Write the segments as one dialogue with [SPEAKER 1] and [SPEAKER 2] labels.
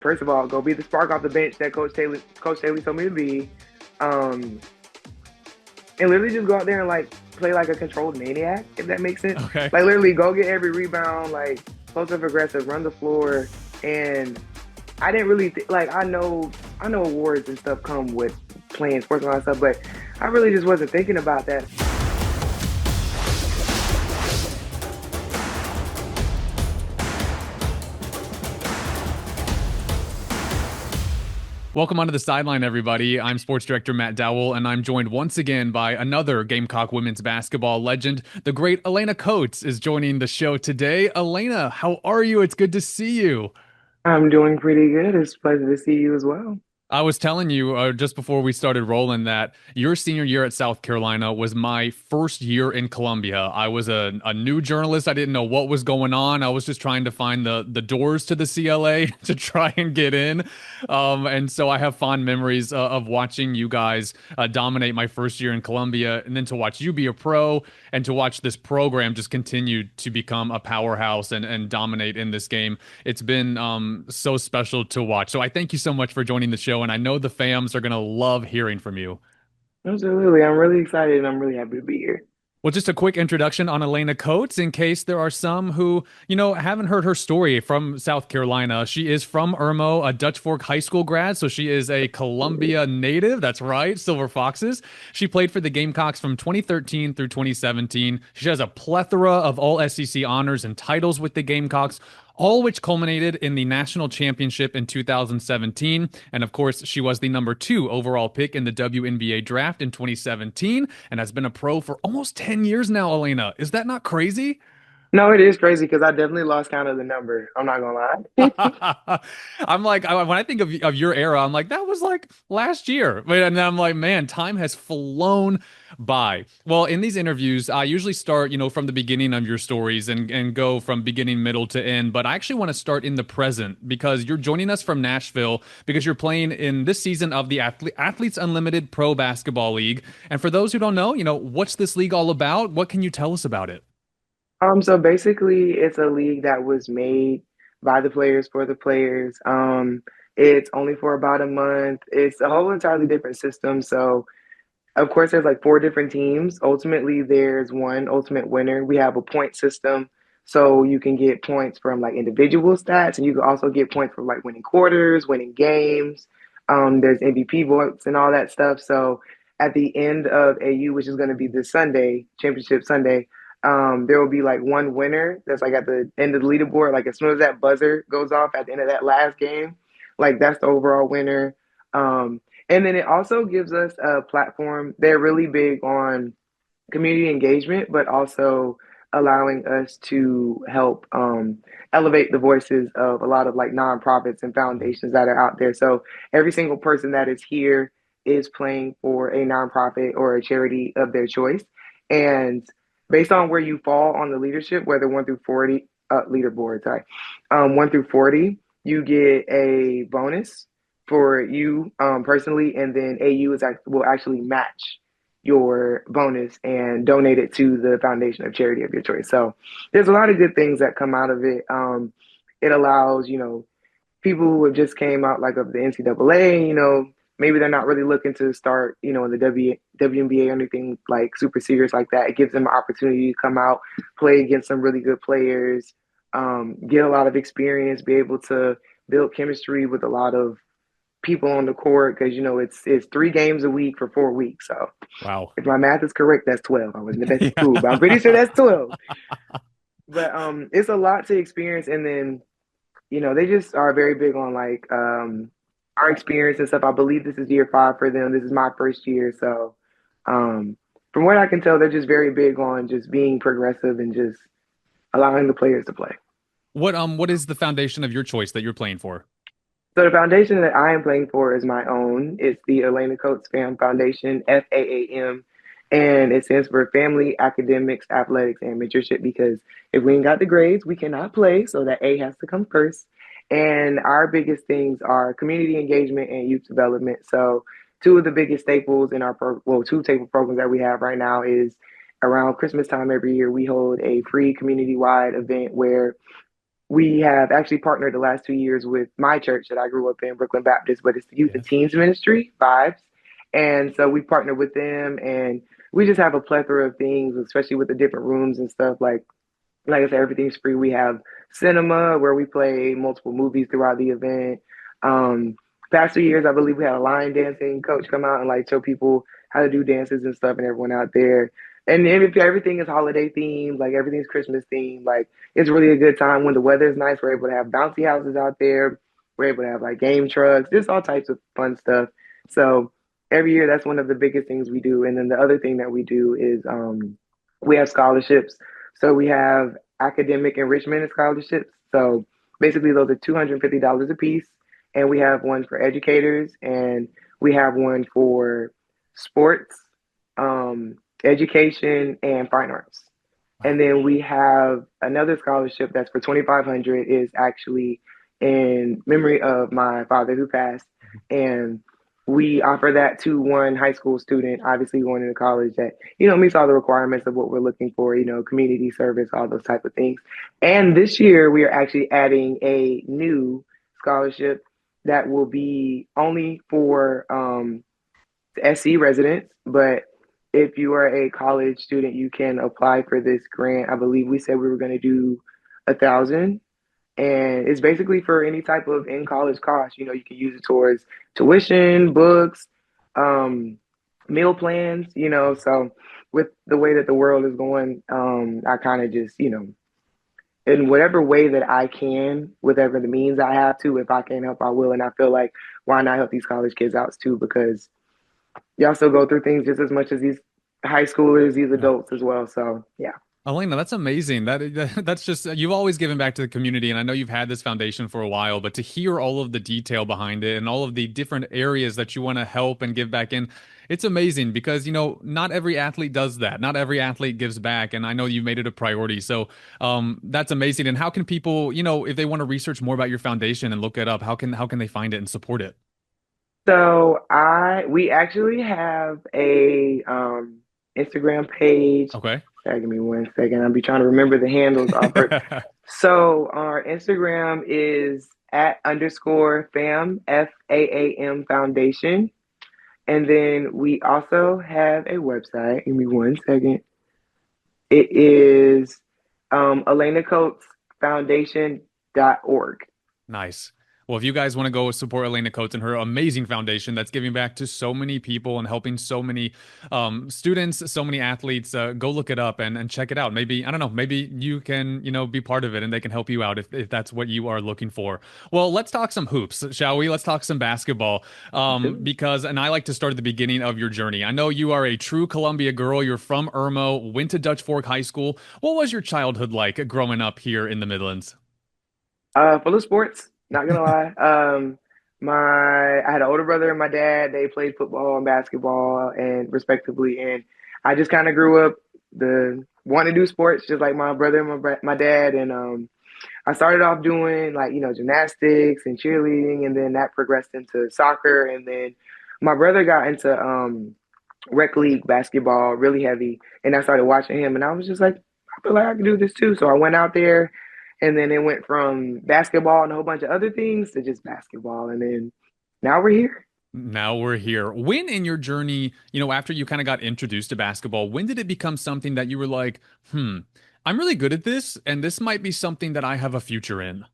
[SPEAKER 1] first of all, go be the spark off the bench that Coach Taylor told me to be, um, and literally just go out there and like play like a controlled maniac, if that makes sense.
[SPEAKER 2] Okay.
[SPEAKER 1] Like literally go get every rebound, like close up aggressive, run the floor, and I didn't really like I know awards and stuff come with playing sports and all that stuff, but I really just wasn't thinking about that.
[SPEAKER 2] Welcome onto the sideline, everybody. I'm Sports Director Matt Dowell, and I'm joined once again by another Gamecock women's basketball legend. The great Alaina Coates is joining the show today. Alaina, how are you? It's good to see you.
[SPEAKER 1] I'm doing pretty good. It's a pleasure to see you as well.
[SPEAKER 2] I was telling you just before we started rolling that your senior year at South Carolina was my first year in Columbia. I was a new journalist. I didn't know what was going on. I was just trying to find the doors to the CLA to try and get in. And so I have fond memories of watching you guys dominate my first year in Columbia, and then to watch you be a pro and to watch this program just continue to become a powerhouse and dominate in this game. It's been so special to watch. So I thank you so much for joining the show, and I know the fams are going to love hearing from you.
[SPEAKER 1] Absolutely. I'm really excited and I'm really happy to be here.
[SPEAKER 2] Well, just a quick introduction on Alaina Coates in case there are some who, haven't heard her story from South Carolina. She is from Irmo, a Dutch Fork High School grad, so she is a Columbia native. That's right, Silver Foxes. She played for the Gamecocks from 2013 through 2017. She has a plethora of all SEC honors and titles with the Gamecocks, all which culminated in the national championship in 2017. And of course, she was the number 2 overall pick in the WNBA draft in 2017 and has been a pro for almost 10 years now, Elena. Is that not crazy?
[SPEAKER 1] No, it is crazy because I definitely lost count of the number. I'm not gonna lie.
[SPEAKER 2] I'm like, when I think of your era, I'm like, that was like last year. And I'm like, man, time has flown by. Well, in these interviews, I usually start, from the beginning of your stories and go from beginning, middle to end. But I actually want to start in the present because you're joining us from Nashville because you're playing in this season of the Athletes Unlimited Pro Basketball League. And for those who don't know, what's this league all about? What can you tell us about it?
[SPEAKER 1] So basically it's a league that was made by the players for the players. It's only for about a month. It's a whole entirely different system. So of course there's like 4 different teams. Ultimately there's one ultimate winner. We have a point system. So you can get points from like individual stats and you can also get points from like winning quarters, winning games. There's MVP votes and all that stuff. So at the end of AU, which is going to be this Sunday, Championship Sunday, there will be like one winner that's like at the end of the leaderboard. Like as soon as that buzzer goes off at the end of that last game, like that's the overall winner. And then it also gives us a platform. They're really big on community engagement, but also allowing us to help elevate the voices of a lot of like nonprofits and foundations that are out there. So every single person that is here is playing for a nonprofit or a charity of their choice. And based on where you fall on the leadership, whether 1 through 40 leaderboard, sorry, 1 through 40, you get a bonus for you personally, and then AU will actually match your bonus and donate it to the foundation of charity of your choice. So there's a lot of good things that come out of it. It allows, people who have just came out like of the NCAA, maybe they're not really looking to start, in the WNBA or anything like super serious like that. It gives them an opportunity to come out, play against some really good players, get a lot of experience, be able to build chemistry with a lot of people on the court because it's 3 games a week for 4 weeks. So
[SPEAKER 2] Wow.
[SPEAKER 1] if my math is correct, that's 12. I wasn't the best in
[SPEAKER 2] Yeah.
[SPEAKER 1] school, but I'm pretty sure that's 12. But it's a lot to experience, and then they just are very big on like our experience and stuff. I believe this is year 5 for them. This is my first year, so um, from what I can tell, they're just very big on just being progressive and just allowing the players to play.
[SPEAKER 2] What is the foundation of your choice that you're playing for?
[SPEAKER 1] So the foundation that I am playing for is my own. It's the Alaina Coates Fam Foundation, FAAM, and it stands for Family, Academics, Athletics, and Mentorship. Because if we ain't got the grades, we cannot play. So that A has to come first. And our biggest things are community engagement and youth development. So two of the biggest staples in our two staple programs that we have right now is around Christmas time every year we hold a free community wide event where we have actually partnered the last 2 years with my church that I grew up in, Brooklyn Baptist, but it's the Youth and
[SPEAKER 2] Yes.
[SPEAKER 1] Teens Ministry, Vibes. And so we partnered with them, and we just have a plethora of things, especially with the different rooms and stuff. Like I said, everything's free. We have cinema where we play multiple movies throughout the event. Um, Past 2 years, I believe we had a line dancing coach come out and like show people how to do dances and stuff, and everyone out there. And if everything is holiday themed, like everything's Christmas themed, like it's really a good time when the weather is nice. We're able to have bouncy houses out there. We're able to have like game trucks, just all types of fun stuff. So every year, that's one of the biggest things we do. And then the other thing that we do is we have scholarships. So we have academic enrichment and scholarships. So basically, those are $250 a piece, and we have one for educators, and we have one for sports, um, education, and fine arts. And
[SPEAKER 2] Wow.
[SPEAKER 1] then we have another scholarship that's for 2,500 is actually in memory of my father who passed, and we offer that to one high school student, obviously going into college that meets all the requirements of what we're looking for, community service, all those type of things. And this year we are actually adding a new scholarship that will be only for SC residents, but if you are a college student, you can apply for this grant. I believe we said we were going to do 1,000, and it's basically for any type of in college cost. You can use it towards tuition, books, um, meal plans. So with the way that the world is going, I kind of just in whatever way that I can, whatever the means I have to, if I can help, I will. And I feel like why not help these college kids out too, because y'all still go through things just as much as these high schoolers, these
[SPEAKER 2] Yeah.
[SPEAKER 1] adults as well. So yeah.
[SPEAKER 2] Elena, that's amazing. That's just you've always given back to the community, and I know you've had this foundation for a while, but to hear all of the detail behind it and all of the different areas that you want to help and give back in, it's amazing because not every athlete does that. Not every athlete gives back, and I know you made it a priority. So that's amazing. And how can people, if they want to research more about your foundation and look it up, how can they find it and support it?
[SPEAKER 1] So we actually have a Instagram page.
[SPEAKER 2] Okay.
[SPEAKER 1] Sorry, give me 1 second. I'll be trying to remember the handles off. So our Instagram is at underscore FAAM Foundation. And then we also have a website. Give me 1 second. It is Alaina Coates Foundation.org.
[SPEAKER 2] Nice. Well, if you guys want to go support Elena Coates and her amazing foundation that's giving back to so many people and helping so many students, so many athletes, go look it up and check it out. Maybe, I don't know, maybe you can, be part of it and they can help you out if that's what you are looking for. Well, let's talk some hoops, shall we? Let's talk some basketball and I like to start at the beginning of your journey. I know you are a true Columbia girl. You're from Irmo, went to Dutch Fork High School. What was your childhood like growing up here in the Midlands?
[SPEAKER 1] Full of sports, not gonna lie. I had an older brother and my dad. They played football and basketball, and respectively. And I just kind of grew up the wanting to do sports, just like my brother and my dad. And I started off doing like gymnastics and cheerleading, and then that progressed into soccer. And then my brother got into rec league basketball really heavy, and I started watching him, and I was just like, I feel like I can do this too. So I went out there, and then it went from basketball and a whole bunch of other things to just basketball, and then now we're here.
[SPEAKER 2] Now we're here. When in your journey, after you kind of got introduced to basketball, when did it become something that you were like, I'm really good at this, and this might be something that I have a future in?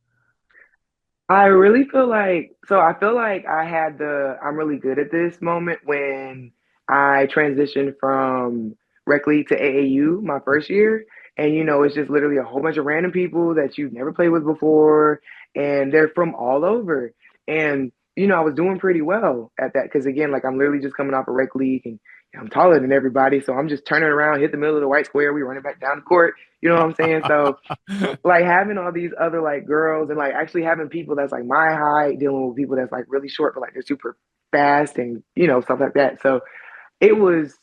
[SPEAKER 1] I really feel like I feel like I had the I'm really good at this moment when I transitioned from rec league to AAU my first year. And it's just literally a whole bunch of random people that you've never played with before, and they're from all over. And I was doing pretty well at that because again, like I'm literally just coming off a rec league, and I'm taller than everybody, so I'm just turning around, hit the middle of the white square, we running back down the court. You know what I'm saying? So like having all these other like girls and like actually having people that's like my height dealing with people that's like really short but like they're super fast and stuff like that. So it was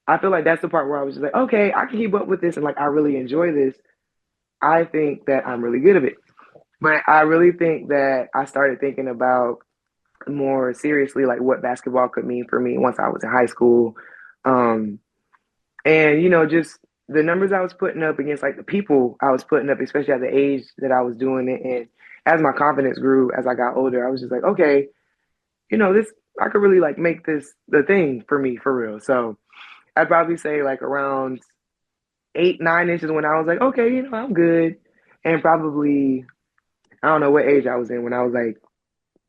[SPEAKER 1] I feel like that's the part where I was just like, okay, I can keep up with this and like I really enjoy this. I think that I'm really good at it. But I really think that I started thinking about more seriously like what basketball could mean for me once I was in high school. And just the numbers I was putting up against like the people I was putting up, especially at the age that I was doing it, and as my confidence grew as I got older, I was just like, okay, this I could really like make this the thing for me for real. So I'd probably say like around 8, 9 inches when I was like, okay, I'm good. And probably I don't know what age I was in when I was like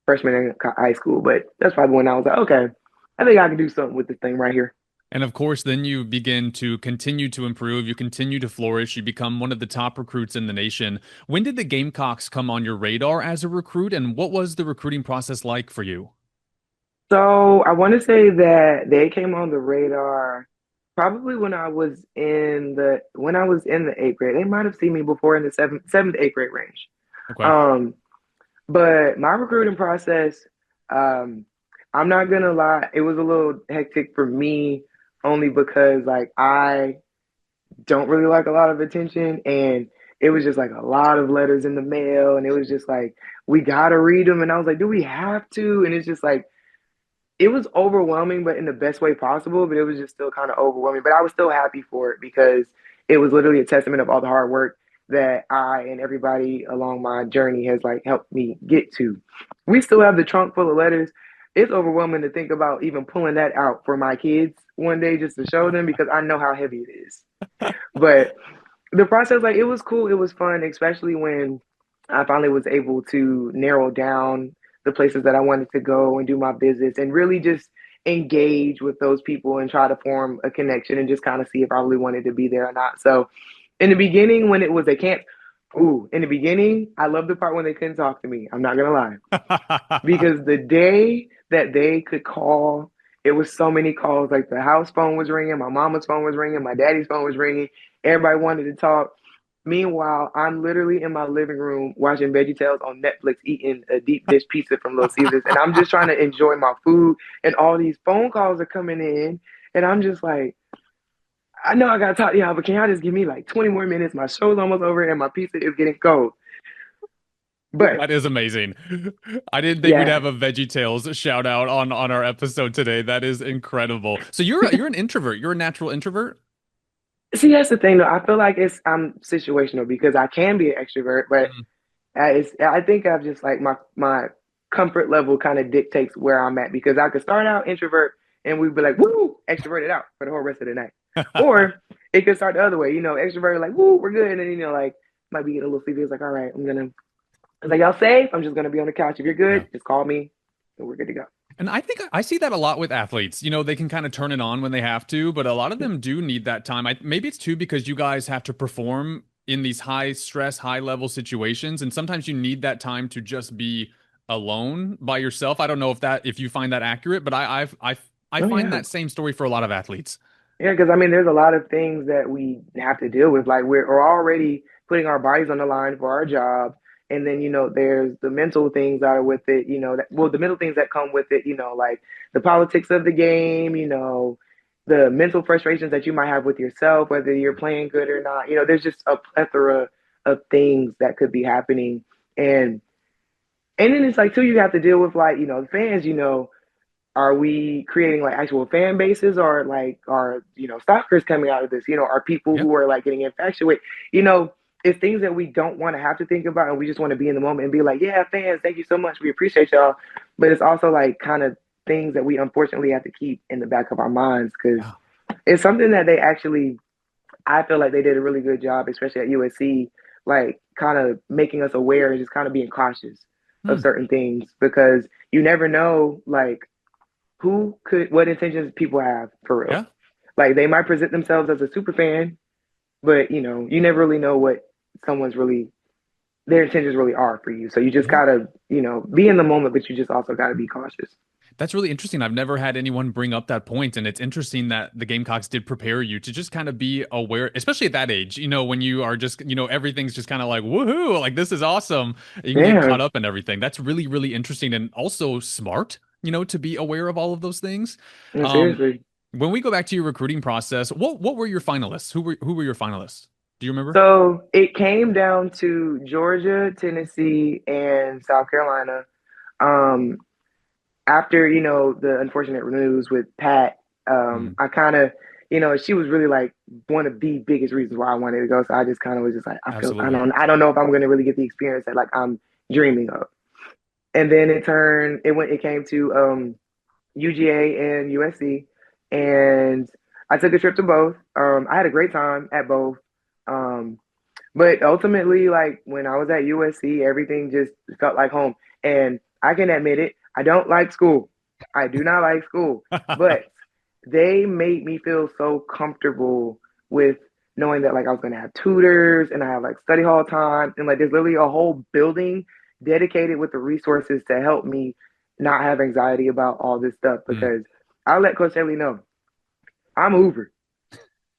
[SPEAKER 1] freshman in high school, but that's probably when I was like, okay, I think I can do something with this thing right here.
[SPEAKER 2] And of course, then you begin to continue to improve, you continue to flourish, you become one of the top recruits in the nation. When did the Gamecocks come on your radar as a recruit, and what was the recruiting process like for you?
[SPEAKER 1] So I want to say that they came on the radar probably when I was in the eighth grade. They might have seen me before in the seventh, eighth grade range.
[SPEAKER 2] Okay.
[SPEAKER 1] Um, but my recruiting process, um, I'm not gonna lie, it was a little hectic for me only because like I don't really like a lot of attention and it was just like a lot of letters in the mail and it was just like we gotta read them and I was like, do we have to? And it's just like it was overwhelming, but in the best way possible. But it was just still kind of overwhelming. But I was still happy for it because it was literally a testament of all the hard work that I and everybody along my journey has like helped me get to. We still have the trunk full of letters. It's overwhelming to think about even pulling that out for my kids one day just to show them because I know how heavy it is. But the process, like, it was cool. It was fun, especially when I finally was able to narrow down the places that I wanted to go and do my business and really just engage with those people and try to form a connection and just kind of see if I really wanted to be there or not. So in the beginning, when it was they can't, ooh, in the beginning, I loved the part when they couldn't talk to me. I'm not gonna lie because the day that they could call, it was so many calls. Like the house phone was ringing, my mama's phone was ringing, my daddy's phone was ringing. Everybody wanted to talk. Meanwhile, I'm literally in my living room watching VeggieTales on Netflix, eating a deep dish pizza from Little Caesars, and I'm just trying to enjoy my food. And all these phone calls are coming in, and I'm just like, I know I gotta talk to y'all, but can y'all just give me like 20 more minutes? My show's almost over, and my pizza is getting cold. But
[SPEAKER 2] That is amazing. I didn't think we'd
[SPEAKER 1] yeah,
[SPEAKER 2] have a Veggie Tales shout out on our episode today. That is incredible. So you're an introvert. You're a natural introvert?
[SPEAKER 1] see, that's the thing though. I feel like I'm situational because I can be an extrovert, but
[SPEAKER 2] Mm.
[SPEAKER 1] I think I've just like my comfort level kind of dictates where I'm at because I could start out introvert and we'd be like, woo, extroverted out for the whole rest of the night. Or it could start the other way, extroverted like, woo, we're good. And then, like, might be getting a little sleepy. It's like, all right, it's like, y'all safe? I'm just gonna be on the couch. If you're
[SPEAKER 2] Yeah.
[SPEAKER 1] good, just call me and we're good to go.
[SPEAKER 2] And I think I see that a lot with athletes. They can kind of turn it on when they have to, but a lot of them do need that time. Maybe it's too because you guys have to perform in these high stress, high level situations, and sometimes you need that time to just be alone by yourself. I don't know if you find that accurate, but I
[SPEAKER 1] Oh
[SPEAKER 2] find
[SPEAKER 1] yeah.
[SPEAKER 2] that same story for a lot of athletes.
[SPEAKER 1] Yeah, because I mean, there's a lot of things that we have to deal with. Like we're already putting our bodies on the line for our job, and then there's the mental things that are with it. The mental things that come with it. Like the politics of the game. The mental frustrations that you might have with yourself, whether you're playing good or not. There's just a plethora of things that could be happening, and then it's like too, you have to deal with like the fans. Are we creating like actual fan bases or like are stalkers coming out of this? Are people
[SPEAKER 2] Yeah.
[SPEAKER 1] who are like getting infatuated? You know, it's things that we don't want to have to think about and we just want to be in the moment and be like, yeah, fans, thank you so much. We appreciate y'all. But it's also like kind of things that we unfortunately have to keep in the back of our minds because
[SPEAKER 2] Yeah.
[SPEAKER 1] it's something that they actually I feel like they did a really good job, especially at USC, like kind of making us aware and just kind of being cautious
[SPEAKER 2] Hmm.
[SPEAKER 1] of certain things because you never know like what intentions people have for real.
[SPEAKER 2] Yeah.
[SPEAKER 1] Like they might present themselves as a super fan, but you never really know what someone's really their intentions really are for you. So you just
[SPEAKER 2] Yeah.
[SPEAKER 1] gotta, be in the moment, but you just also gotta be cautious.
[SPEAKER 2] That's really interesting. I've never had anyone bring up that point, and it's interesting that the Gamecocks did prepare you to just kind of be aware, especially at that age. When you are just, everything's just kind of like woohoo, like this is awesome. You can get
[SPEAKER 1] Yeah,
[SPEAKER 2] caught up in everything. That's really, really interesting and also smart. To be aware of all of those things.
[SPEAKER 1] no,
[SPEAKER 2] Um,
[SPEAKER 1] seriously.
[SPEAKER 2] when we go back to your recruiting process, what were your finalists? Who were your finalists? Do you remember?
[SPEAKER 1] So it came down to Georgia, Tennessee, and South Carolina. Um, After the unfortunate news with Pat,
[SPEAKER 2] Hmm.
[SPEAKER 1] I kind of she was really like one of the biggest reasons why I wanted to go. So I just kind of was just like,
[SPEAKER 2] Absolutely.
[SPEAKER 1] I don't know if I'm going to really get the experience that like I'm dreaming of. And then it came to UGA and USC, and I took a trip to both. I had a great time at both. Um, but ultimately, like when I was at USC, everything just felt like home. And I can admit it, I don't like school. I do not like school. But they made me feel so comfortable with knowing that like I was gonna have tutors and I have like study hall time and like there's literally a whole building dedicated with the resources to help me not have anxiety about all this stuff
[SPEAKER 2] Mm,
[SPEAKER 1] because I let Coach Haley know I'm Uber.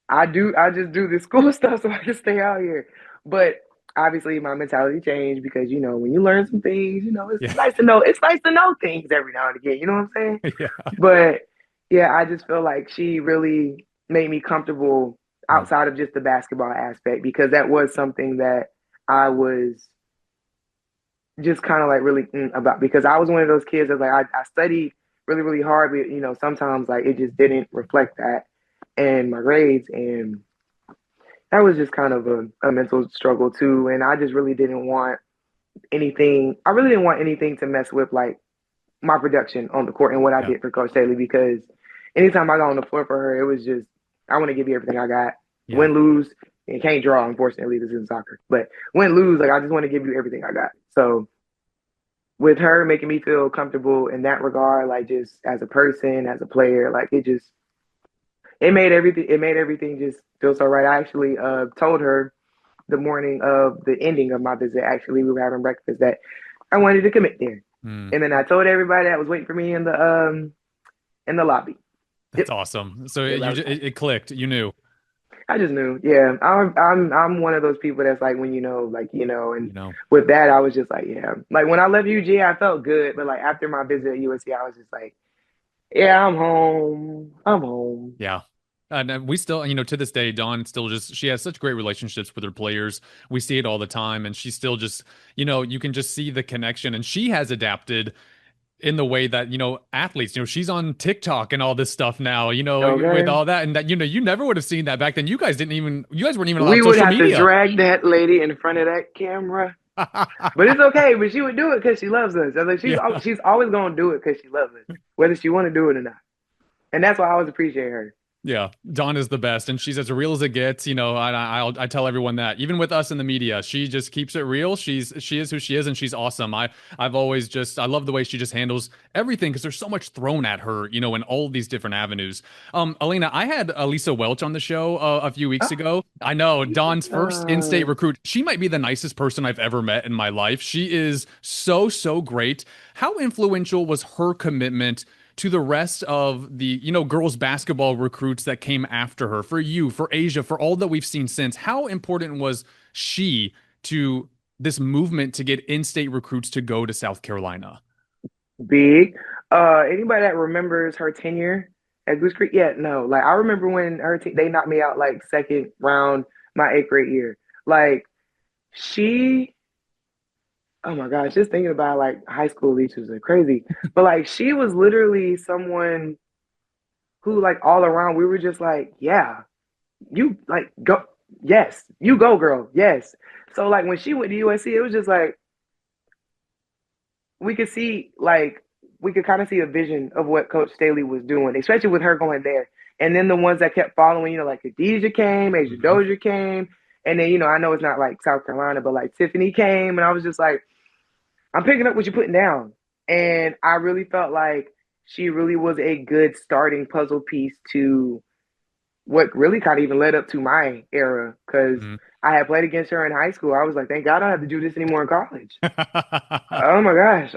[SPEAKER 1] I just do this school stuff so I can stay out here. But obviously my mentality changed because when you learn some things,
[SPEAKER 2] yeah.
[SPEAKER 1] it's nice to know things every now and again, you know what I'm saying?
[SPEAKER 2] Yeah.
[SPEAKER 1] But yeah, I just feel like she really made me comfortable
[SPEAKER 2] Mm,
[SPEAKER 1] outside of just the basketball aspect because that was something that I was just kind of like really about because I was one of those kids that like I studied really, really hard, but sometimes like it just didn't reflect that in my grades and that was just kind of a mental struggle too. And I just really didn't want anything to mess with like my production on the court and what I
[SPEAKER 2] yeah.
[SPEAKER 1] did for Coach Staley because anytime I got on the floor for her, it was just I want to give you everything I got.
[SPEAKER 2] Yeah.
[SPEAKER 1] Win, lose, and can't draw. Unfortunately, this is soccer. But win, lose, like I just want to give you everything I got. So with her making me feel comfortable in that regard, like just as a person, as a player, like it made everything just feel so right. I actually told her the morning of the ending of my visit. Actually, we were having breakfast that I wanted to commit there,
[SPEAKER 2] Mm,
[SPEAKER 1] and then I told everybody that was waiting for me in the lobby.
[SPEAKER 2] that's
[SPEAKER 1] Yep,
[SPEAKER 2] awesome. So
[SPEAKER 1] yep, that
[SPEAKER 2] you
[SPEAKER 1] was
[SPEAKER 2] it clicked. You knew.
[SPEAKER 1] I just knew. Yeah, I'm one of those people that's like when and
[SPEAKER 2] You know.
[SPEAKER 1] with that I was just like yeah, like when I left UG I felt good, but like after my visit at USC I was just like yeah I'm home, I'm home.
[SPEAKER 2] Yeah. And we still, to this day, Dawn still just, she has such great relationships with her players. We see it all the time. And she still just, you can just see the connection. And she has adapted in the way that, athletes, she's on TikTok and all this stuff now, with
[SPEAKER 1] Okay,
[SPEAKER 2] all that. And that, you never would have seen that back then. You guys weren't even
[SPEAKER 1] we
[SPEAKER 2] allowed
[SPEAKER 1] would
[SPEAKER 2] social
[SPEAKER 1] have to
[SPEAKER 2] media.
[SPEAKER 1] drag that lady in front of that camera, but it's okay. But she would do it because she loves us. I was like
[SPEAKER 2] Yeah.
[SPEAKER 1] she's always gonna do it because she loves us, whether she want to do it or not, and that's why I always appreciate her.
[SPEAKER 2] Yeah, Dawn is the best, and she's as real as it gets. I tell everyone that. Even with us in the media, she just keeps it real. She is who she is, and she's awesome. I've always just I love the way she just handles everything because there's so much thrown at her, in all these different avenues. Elena, I had Elisa Welch on the show a few weeks ago. I know Dawn's first in-state
[SPEAKER 1] Uh,
[SPEAKER 2] recruit. She might be the nicest person I've ever met in my life. She is so great. How influential was her commitment to the rest of the, girls basketball recruits that came after her, for you, for Asia, for all that we've seen since? How important was she to this movement to get in-state recruits to go to South Carolina?
[SPEAKER 1] Big. Anybody that remembers her tenure at Goose Creek? Yeah, no. Like I remember when her team they knocked me out like second round my eighth grade year. Like she, oh my gosh, just thinking about like high school teachers are crazy. But like she was literally someone who like all around we were just like, yeah, you like go, yes, you go, girl, yes. So like when she went to USC, it was just like we could see like we could kind of see a vision of what Coach Staley was doing, especially with her going there. And then the ones that kept following, like Khadijah came, Asia
[SPEAKER 2] Hmm.
[SPEAKER 1] Dozier came, and then I know it's not like South Carolina, but like Tiffany came, and I was just like, I'm picking up what you're putting down, and I really felt like she really was a good starting puzzle piece to what really kind of even led up to my era because
[SPEAKER 2] Hmm.
[SPEAKER 1] I had played against her in high school. I was like, thank God I don't have to do this anymore in college. Oh my gosh.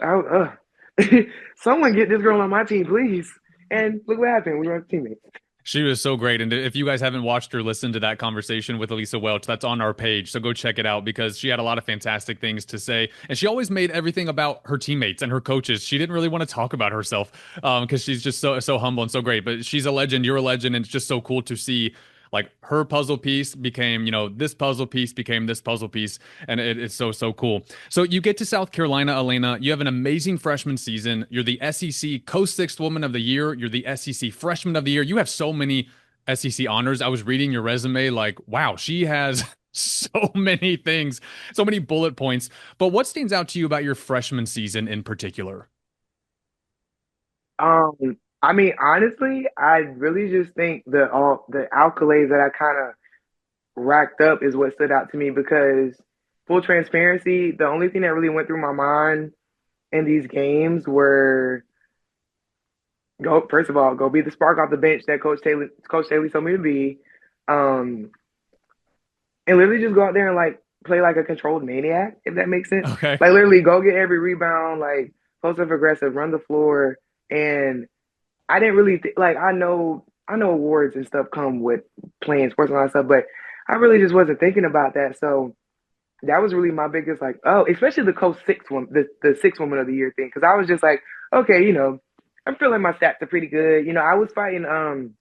[SPEAKER 1] Someone get this girl on my team, please. And look what happened. We were teammates.
[SPEAKER 2] She was so great. And if you guys haven't watched or listened to that conversation with Elisa Welch, that's on our page. So go check it out because she had a lot of fantastic things to say. And she always made everything about her teammates and her coaches. She didn't really want to talk about herself because she's just so humble and so great. But she's a legend. You're a legend. And it's just so cool to see like her puzzle piece became, this puzzle piece became this puzzle piece. And it's so cool. So you get to South Carolina, Elena. You have an amazing freshman season. You're the SEC Co Sixth Woman of the Year. You're the SEC Freshman of the Year. You have so many SEC honors. I was reading your resume, like, wow, she has so many things, so many bullet points. But what stands out to you about your freshman season in particular?
[SPEAKER 1] I mean, honestly, I really just think the accolades that I kind of racked up is what stood out to me because full transparency, the only thing that really went through my mind in these games were go first of all, go be the spark off the bench that Coach Taylor told me to be. Um, and literally just go out there and like play like a controlled maniac, if that makes sense.
[SPEAKER 2] Okay.
[SPEAKER 1] Like literally go get every rebound, like positive aggressive, run the floor. And I didn't really like I know awards and stuff come with playing sports and all that stuff, but I really just wasn't thinking about that. So that was really my biggest like, oh, especially the Coach Six one, the six woman of the year thing. Cause I was just like, okay, I'm feeling my stats are pretty good. I was fighting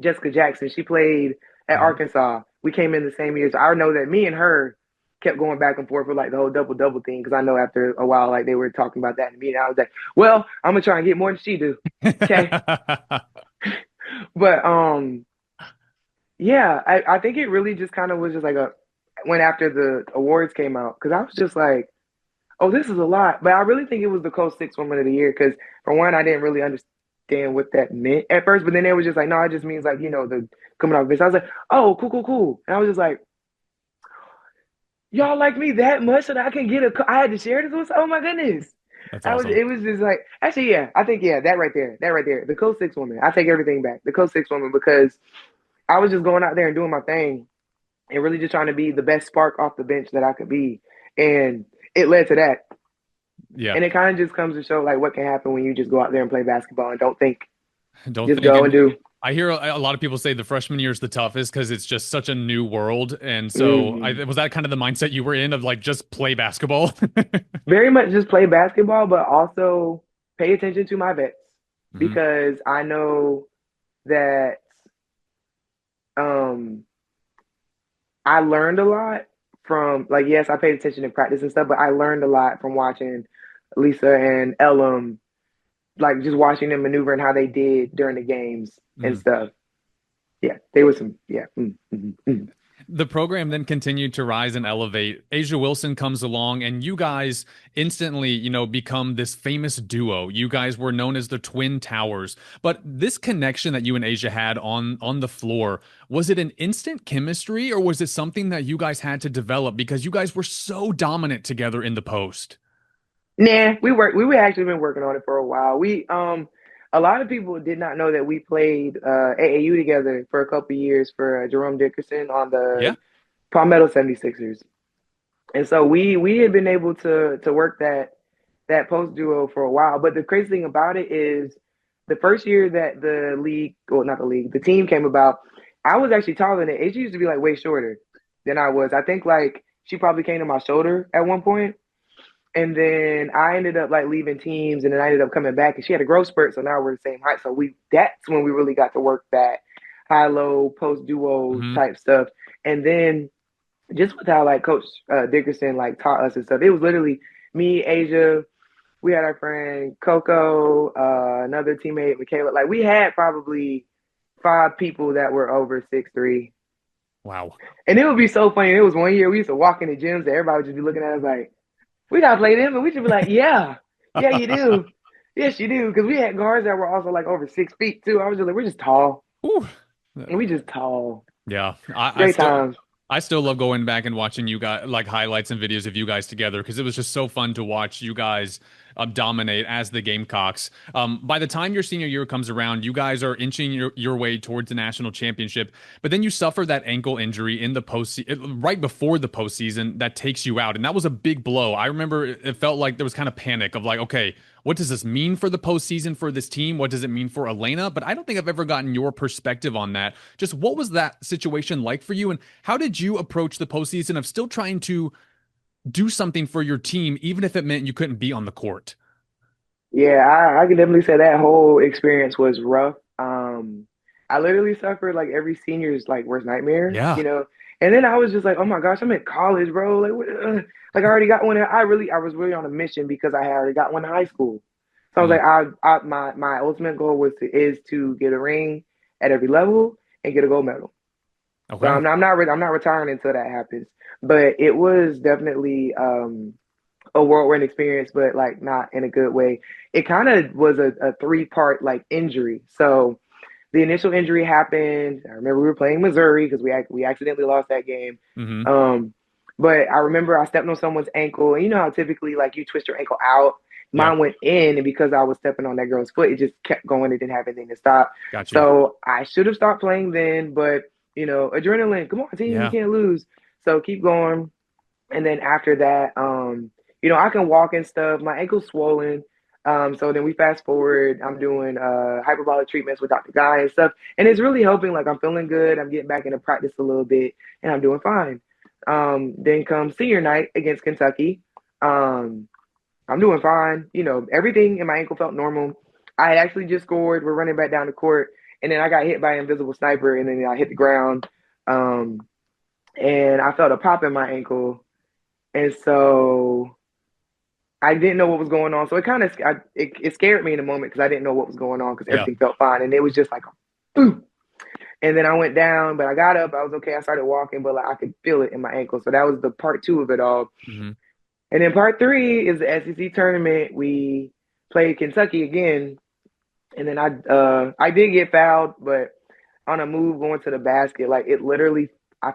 [SPEAKER 1] Jessica Jackson. She played at
[SPEAKER 2] Mhm.
[SPEAKER 1] Arkansas. We came in the same year. So I know that me and her kept going back and forth with like the whole double double thing. Cause I know after a while, like they were talking about that in the meeting. I was like, well, I'm gonna try and get more than she do. Okay. But yeah, I think it really just kind of was just like a when after the awards came out, because I was just like, oh, this is a lot. But I really think it was the Coach Six Woman of the Year because for one, I didn't really understand what that meant at first, but then it was just like, no, it just means like the coming off this. I was like, oh, cool, cool, cool, and I was just like, y'all like me that much so that I can get I had to share this with. Oh my goodness.
[SPEAKER 2] That's
[SPEAKER 1] I was.
[SPEAKER 2] awesome.
[SPEAKER 1] It was just like actually, yeah. I think yeah, that right there, the Coach Six Woman. I take everything back. The Coach Six Woman because I was just going out there and doing my thing and really just trying to be the best spark off the bench that I could be. And it led to that.
[SPEAKER 2] Yeah.
[SPEAKER 1] And it kind of just comes to show like what can happen when you just go out there and play basketball and don't think,
[SPEAKER 2] Don't
[SPEAKER 1] just
[SPEAKER 2] think.
[SPEAKER 1] go and
[SPEAKER 2] And
[SPEAKER 1] do.
[SPEAKER 2] I hear a lot of people say the freshman year is the toughest because it's just such a new world. And so
[SPEAKER 1] Mm.
[SPEAKER 2] was that kind of the mindset you were in of like just play basketball?
[SPEAKER 1] Very much just play basketball, but also pay attention to my vets
[SPEAKER 2] Hmm.
[SPEAKER 1] because I know that um, I learned a lot from like yes, I paid attention in practice and stuff, but I learned a lot from watching Lisa and Elam, like just watching them maneuver and how they did during the games and stuff. Yeah, they were some. Yeah.
[SPEAKER 2] The program then continued to rise and elevate. Asia Wilson comes along, and you guys instantly, become this famous duo. You guys were known as the Twin Towers. But this connection that you and Asia had on the floor, was it an instant chemistry, or was it something that you guys had to develop because you guys were so dominant together in the post?
[SPEAKER 1] Nah, we actually been working on it for a while. A lot of people did not know that we played AAU together for a couple years for Jerome Dickerson on the
[SPEAKER 2] Yeah.
[SPEAKER 1] Palmetto 76ers. And so we had been able to work that post duo for a while. But the crazy thing about it is the first year that the league, well not the league, the team came about, I was actually taller than it. She used to be like way shorter than I was. I think like she probably came to my shoulder at one point. And then I ended up like leaving teams and then I ended up coming back and she had a growth spurt. So now we're the same height. So that's when we really got to work that high low post duo
[SPEAKER 2] Hmm.
[SPEAKER 1] type stuff. And then just with how like Coach Dickerson like taught us and stuff, it was literally me, Asia. We had our friend Coco, another teammate, Michaela. Like we had probably five people that were over 6'3".
[SPEAKER 2] Wow.
[SPEAKER 1] And it would be so funny. It was one year we used to walk in the gyms and everybody would just be looking at us like, we gotta play them, and we should be like, yeah, yeah, you do, yes, you do, because we had guards that were also like over 6 feet too. I was just like, we're just tall,
[SPEAKER 2] Whew.
[SPEAKER 1] and we just tall.
[SPEAKER 2] Yeah, I
[SPEAKER 1] Great
[SPEAKER 2] still
[SPEAKER 1] times.
[SPEAKER 2] love going back and watching you guys like highlights and videos of you guys together because it was just so fun to watch you guys dominate as the Gamecocks. By the time your senior year comes around, you guys are inching your way towards the national championship, but then you suffer that ankle injury in the post right before the postseason that takes you out, and that was a big blow. I remember it felt like there was kind of panic of like, okay, what does this mean for the postseason for this team? What does it mean for Elena? But I don't think I've ever gotten your perspective on that. Just what was that situation like for you, and how did you approach the postseason of still trying to do something for your team, even if it meant you couldn't be on the court?
[SPEAKER 1] Yeah, I can definitely say that whole experience was rough. I literally suffered like every senior's like worst nightmare,
[SPEAKER 2] Yeah.
[SPEAKER 1] And then I was just like, oh my gosh, I'm in college, bro. Like, like I already got one. I was really on a mission because I had already got one in high school. So I was
[SPEAKER 2] Mm.
[SPEAKER 1] like, my ultimate goal is to get a ring at every level, and get a gold medal. So
[SPEAKER 2] Okay.
[SPEAKER 1] I'm not retiring until that happens. But it was definitely a whirlwind experience, but like not in a good way. It kind of was a three-part like injury. So the initial injury happened. I remember we were playing Missouri because we accidentally lost that game.
[SPEAKER 2] Hmm.
[SPEAKER 1] Um, but I remember I stepped on someone's ankle, and you know how typically like you twist your ankle out.
[SPEAKER 2] Yep.
[SPEAKER 1] Mine went in, and because I was stepping on that girl's foot, it just kept going. It didn't have anything to stop.
[SPEAKER 2] Got you.
[SPEAKER 1] So I should have stopped playing then, but you know, adrenaline. Come on, team, you
[SPEAKER 2] Yeah.
[SPEAKER 1] can't lose. So keep going. And then after that, you know, I can walk and stuff. My ankle's swollen. So then we fast forward. I'm doing hyperbolic treatments with Dr. Guy and stuff, and it's really helping. Like I'm feeling good. I'm getting back into practice a little bit, and I'm doing fine. Then comes senior night against Kentucky. Um, I'm doing fine. You know, everything in my ankle felt normal. I had actually just scored. We're running back down the court, and then I got hit by an invisible sniper, and then I hit the ground. Um, and I felt a pop in my ankle, and so I didn't know what was going on. So it kind of it scared me in a moment because I didn't know what was going on because
[SPEAKER 2] Yeah.
[SPEAKER 1] everything felt fine, and it was just like a boom. And then I went down, but I got up. I was okay. I started walking, but like I could feel it in my ankle. So that was the part two of it all.
[SPEAKER 2] Hmm.
[SPEAKER 1] And then part three is the SEC tournament. We played Kentucky again, and then I did get fouled, but on a move going to the basket, like it literally, I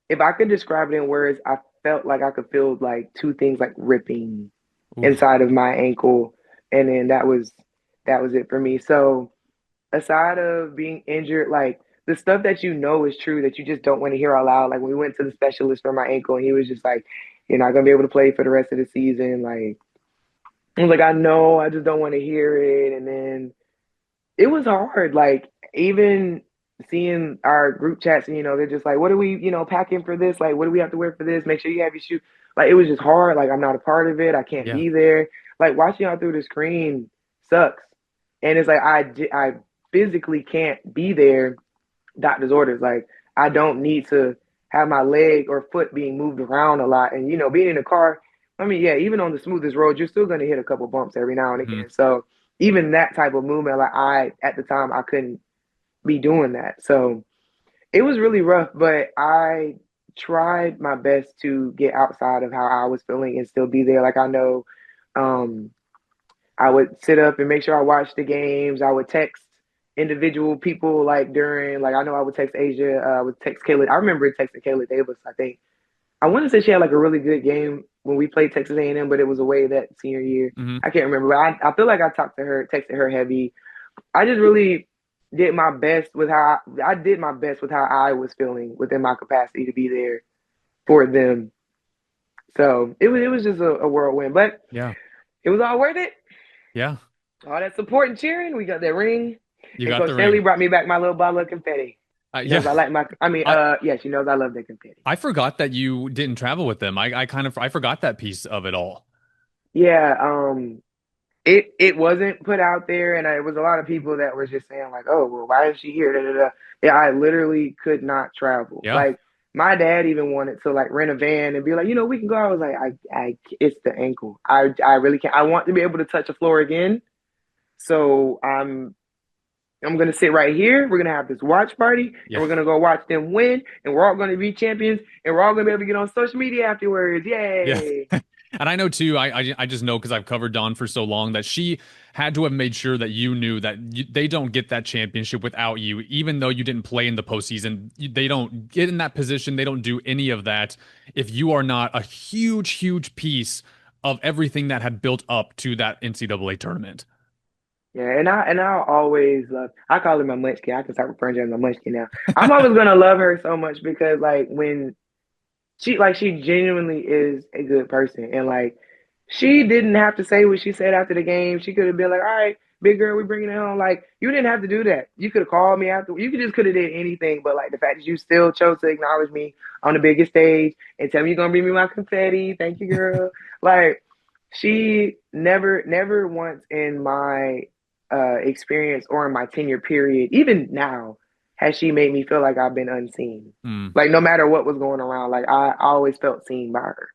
[SPEAKER 1] if I could describe it in words, I felt like I could feel like two things like ripping
[SPEAKER 2] Ooh.
[SPEAKER 1] inside of my ankle, and then that was it for me. So aside of being injured, like the stuff that you know is true that you just don't want to hear out loud. Like when we went to the specialist for my ankle, and he was just like, "You're not gonna be able to play for the rest of the season." Like I was like, "I know, I just don't want to hear it." And then it was hard. Like even seeing our group chats, and you know, they're just like, "What do we, you know, pack in for this? Like, what do we have to wear for this? Make sure you have your shoe." Like it was just hard. Like I'm not a part of it. I can't
[SPEAKER 2] Yeah.
[SPEAKER 1] be there. Like watching y'all through the screen sucks. And it's like I physically can't be there. Doctor's orders. Like I don't need to have my leg or foot being moved around a lot. And you know, being in a car. I mean, yeah, even on the smoothest road, you're still gonna hit a couple bumps every now and
[SPEAKER 2] Hmm.
[SPEAKER 1] again. So even that type of movement, like I at the time I couldn't be doing that. So it was really rough, but I tried my best to get outside of how I was feeling and still be there. Like I know um, I would sit up and make sure I watched the games. I would text individual people like during like I know I would text Asia, I would text Kayla. I remember texting Kayla Davis. I think I want to say she had like a really good game when we played Texas A&M, but it was away that senior year.
[SPEAKER 2] Hmm.
[SPEAKER 1] I can't remember, but I feel like I talked to her, texted her heavy. I just really did my best with how I did my best with how I was feeling within my capacity to be there for them. So it was just a whirlwind, but
[SPEAKER 2] Yeah.
[SPEAKER 1] it was all worth it.
[SPEAKER 2] Yeah.
[SPEAKER 1] All that support and cheering. We got that ring,
[SPEAKER 2] You
[SPEAKER 1] and
[SPEAKER 2] got
[SPEAKER 1] Coach
[SPEAKER 2] the
[SPEAKER 1] Stanley
[SPEAKER 2] ring.
[SPEAKER 1] brought me back my little bottle of confetti. She
[SPEAKER 2] Yeah.
[SPEAKER 1] knows I like my. I mean,
[SPEAKER 2] I
[SPEAKER 1] yeah, she knows I love the confetti.
[SPEAKER 2] I forgot that you didn't travel with them. I kind of I forgot that piece of it all.
[SPEAKER 1] Yeah, it wasn't put out there, and it was a lot of people that were just saying like, "Oh, well, why is she here?" Da, da, da. Yeah, I literally could not travel.
[SPEAKER 2] Yeah.
[SPEAKER 1] Like my dad even wanted to like rent a van and be like, you know, we can go. I was like, it's the ankle. I really can't. I want to be able to touch the floor again. So I'm gonna sit right here. We're gonna have this watch party, and
[SPEAKER 2] Yeah.
[SPEAKER 1] we're gonna go watch them win, and we're all gonna be champions, and we're all gonna be able to get on social media afterwards.
[SPEAKER 2] Yeah.
[SPEAKER 1] Yay!
[SPEAKER 2] And I know too, I just know because I've covered Dawn for so long that she had to have made sure that you knew that they don't get that championship without you, even though you didn't play in the postseason. They don't get in that position. They don't do any of that if you are not a huge, huge piece of everything that had built up to that NCAA tournament.
[SPEAKER 1] Yeah, and I always love. I call her my munchkin. I can start referring to her as my munchkin now. I'm always gonna love her so much because like when she genuinely is a good person, and like she didn't have to say what she said after the game. She could have been like, "All right, big girl, we bringing it home." Like you didn't have to do that. You could have called me after. You could have did anything, but like the fact that you still chose to acknowledge me on the biggest stage and tell me you're gonna bring me my confetti. Thank you, girl. Like she never once in my experience or in my tenure period, even now, has she made me feel like I've been unseen.
[SPEAKER 2] Hmm.
[SPEAKER 1] Like no matter what was going around, like I always felt seen by her.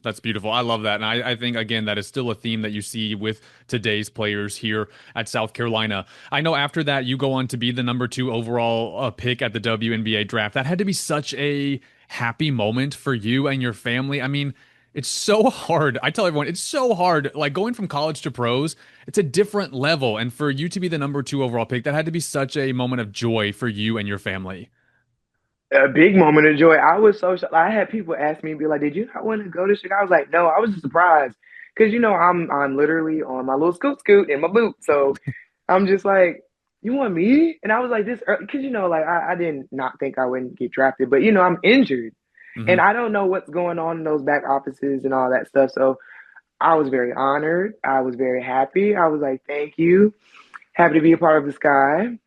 [SPEAKER 2] That's beautiful. I love that. And I think, again, that is still a theme that you see with today's players here at South Carolina. I know after that, you go on to be the number two overall pick at the WNBA draft. That had to be such a happy moment for you and your family. I mean, it's so hard. I tell everyone, it's so hard. Like going from college to pros, it's a different level. And for you to be the number two overall pick, that had to be such a moment of joy for you and your family.
[SPEAKER 1] A big moment of joy. I was so shocked. I had people ask me, be like, "Did you not want to go to Chicago?" I was like, "No." I was just surprised because I'm literally on my little scoot in my boot, so I'm just like, "You want me?" And I was like, "This," because like I did not think I wouldn't get drafted, but I'm injured, and
[SPEAKER 2] Hmm.
[SPEAKER 1] I don't know what's going on in those back offices and all that stuff. So I was very honored. I was very happy. I was like, "Thank you." Happy to be a part of the sky.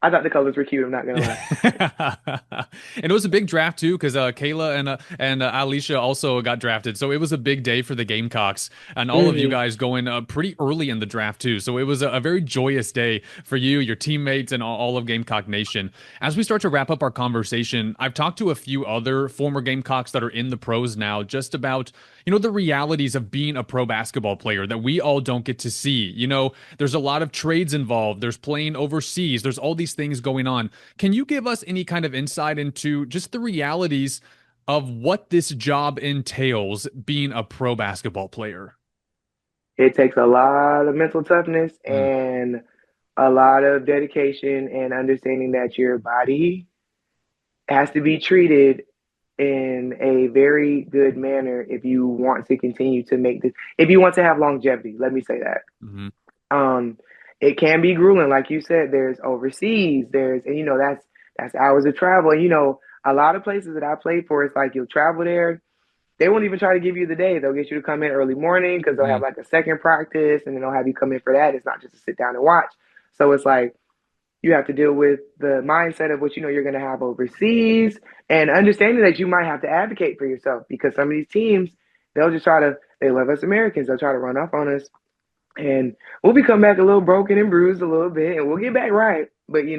[SPEAKER 1] I thought the colors were cute. I'm not gonna lie.
[SPEAKER 2] And it was a big draft too, because Kayla and Alicia also got drafted. So it was a big day for the Gamecocks, and all of you
[SPEAKER 1] Hmm.
[SPEAKER 2] guys going pretty early in the draft too. So it was a very joyous day for you, your teammates, and all of Gamecock Nation. As we start to wrap up our conversation, I've talked to a few other former Gamecocks that are in the pros now, just about the realities of being a pro basketball player that we all don't get to see. There's a lot of trades involved. There's playing overseas. There's all these things going on. Can you give us any kind of insight into just the realities of what this job entails being a pro basketball player?
[SPEAKER 1] It takes a lot of mental toughness
[SPEAKER 2] Mm,
[SPEAKER 1] and a lot of dedication and understanding that your body has to be treated in a very good manner if you want to continue to make this, if you want to have longevity, let me say that.
[SPEAKER 2] mhm,
[SPEAKER 1] Um, it can be grueling, like you said, there's overseas, and that's hours of travel. And a lot of places that I played for, it's like you'll travel there. They won't even try to give you the day. They'll get you to come in early morning because they'll have
[SPEAKER 2] mm,
[SPEAKER 1] like a second practice and then they'll have you come in for that. It's not just to sit down and watch. So it's like you have to deal with the mindset of what you're going to have overseas and understanding that you might have to advocate for yourself because some of these teams, they love us Americans. They'll try to run off on us and we'll be come back a little broken and bruised a little bit and we'll get back right. But you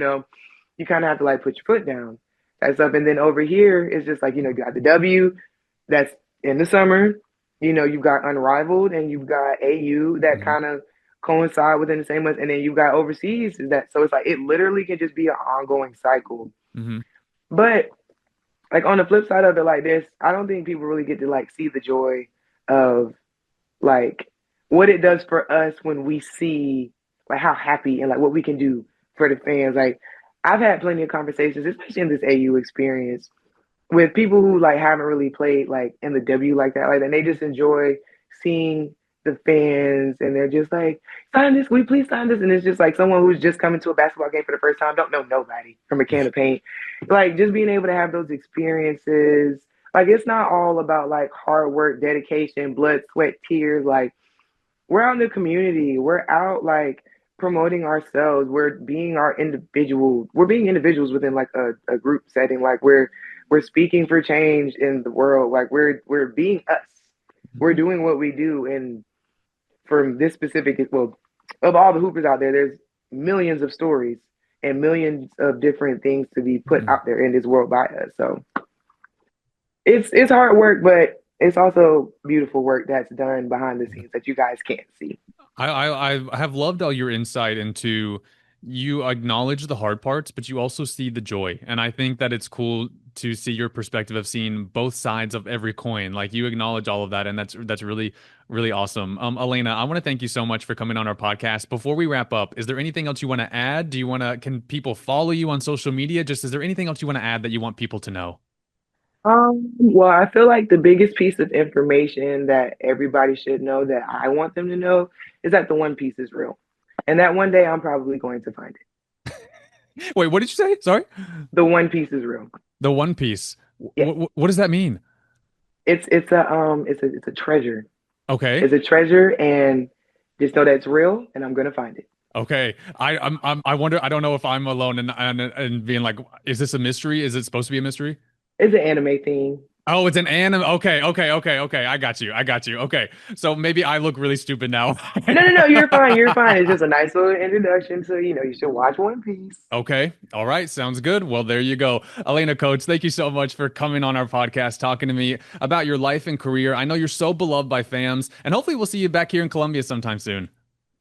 [SPEAKER 1] kind of have to like put your foot down. That's up. And then over here, it's just like, you got the W that's in the summer. You've got Unrivaled and you've got AU that
[SPEAKER 2] mhm,
[SPEAKER 1] kind of coincide within the same month. And then you've got overseas is that so it's like it literally can just be an ongoing cycle.
[SPEAKER 2] mhm,
[SPEAKER 1] But like on the flip side of it, like this, I don't think people really get to like see the joy of like what it does for us when we see like how happy and like what we can do for the fans. Like I've had plenty of conversations, especially in this AU experience, with people who like haven't really played like in the W like that, and they just enjoy seeing the fans and they're just like, sign this, we please sign this. And it's just like someone who's just coming to a basketball game for the first time, don't know nobody from a can of paint. Like just being able to have those experiences. Like it's not all about like hard work, dedication, blood, sweat, tears. Like we're out in the community. We're out like promoting ourselves. We're being individuals within like a group setting. Like we're speaking for change in the world. Like we're being us. We're
[SPEAKER 2] mhm,
[SPEAKER 1] doing what we do. And from this specific, well, of all the hoopers out there, there's millions of stories and millions of different things to be put
[SPEAKER 2] mhm.
[SPEAKER 1] out there in this world by us. So it's hard work, but it's also beautiful work that's done behind the scenes that you guys can't see.
[SPEAKER 2] I have loved all your insight into you acknowledge the hard parts, but you also see the joy. And I think that it's cool to see your perspective of seeing both sides of every coin. Like you acknowledge all of that, and that's really, really awesome. Elena, I want to thank you so much for coming on our podcast. Before we wrap up, is there anything else you want to add? Can people follow you on social media? Just is there anything else you want to add that you want people to know?
[SPEAKER 1] Well, I feel like the biggest piece of information that everybody should know that I want them to know is that the One Piece is real. And that one day I'm probably going to find it.
[SPEAKER 2] Wait, what did you say? Sorry?
[SPEAKER 1] The One Piece is real.
[SPEAKER 2] The One Piece.
[SPEAKER 1] Yes.
[SPEAKER 2] What does that mean?
[SPEAKER 1] It's a treasure.
[SPEAKER 2] Okay.
[SPEAKER 1] It's a treasure and just know that it's real and I'm gonna find it.
[SPEAKER 2] Okay. I wonder, I don't know if I'm alone and being like, is this a mystery? Is it supposed to be a mystery?
[SPEAKER 1] It's an anime thing.
[SPEAKER 2] Oh, it's an anime. Okay, okay, okay, okay. I got you. I got you. Okay. So maybe I look really stupid now.
[SPEAKER 1] No, no, no, you're fine. You're fine. It's just a nice little introduction to, you should watch One Piece.
[SPEAKER 2] Okay. All right. Sounds good. Well, there you go. Alaina Coates, thank you so much for coming on our podcast, talking to me about your life and career. I know you're so beloved by fans, and hopefully we'll see you back here in Columbia sometime soon.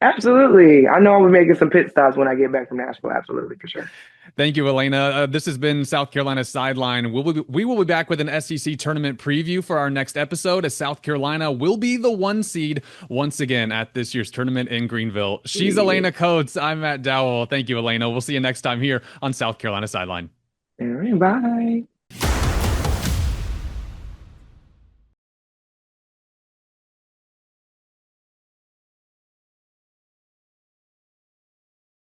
[SPEAKER 1] Absolutely. I know I'll be making some pit stops when I get back from Nashville. Absolutely, for sure.
[SPEAKER 2] Thank you, Elena. This has been South Carolina Sideline. We will be back with an SEC tournament preview for our next episode, as South Carolina will be the one seed once again at this year's tournament in Greenville. She's
[SPEAKER 1] Yeah.
[SPEAKER 2] Alaina Coates. I'm Matt Dowell. Thank you, Elena. We'll see you next time here on South Carolina Sideline.
[SPEAKER 1] All right, bye.